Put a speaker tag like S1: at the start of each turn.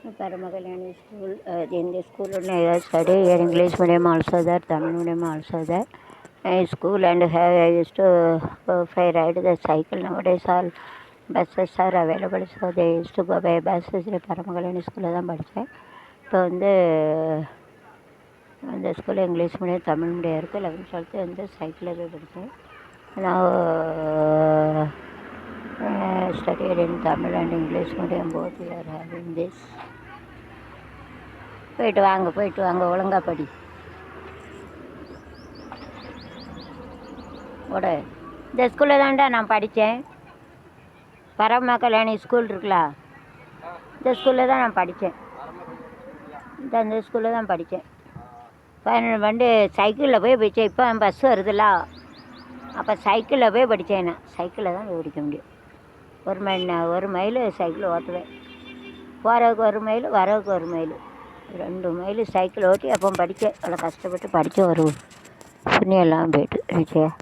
S1: Paramakalani school. In the school, I study English medium also there, Tamil medium also there. School and I used to if I ride the cycle. Nowadays all buses are available, so they used to go by buses. Paramakalani school தான் படித்தேன். இப்போ வந்து அந்த ஸ்கூலில் English medium Tamil medium இருக்குது. 11th 12th வந்து சைக்கிளில் போய் படித்தேன். நான் studied in Tamil and English medium both we are having this. போயிட்டு வாங்க ஒழுங்கா படி ஓட. இந்த ஸ்கூலில் தான்டா நான் படித்தேன். பரம ஸ்கூல் இருக்குல்ல, இந்த ஸ்கூலில் தான் நான் படித்தேன். இந்த ஸ்கூலில் தான் படித்தேன். வந்து சைக்கிளில் போய் படித்தேன். இப்போ பஸ் வருதுல்ல, அப்போ சைக்கிளில் போய் படித்தேன். நான் சைக்கிளில் தான் போய் படிக்க முடியும். ஒரு மைல் சைக்கிள் ஓட்டுவேன். போகிறதுக்கு 1 மைல், வரதுக்கு 1 மைல், 2 மைல் சைக்கிள் ஓட்டி அப்போ படித்தேன். அவ்வளோ கஷ்டப்பட்டு படித்தேன். ஒரு புண்ணியம் எல்லாம் போய்ட்டு நிச்சயம்.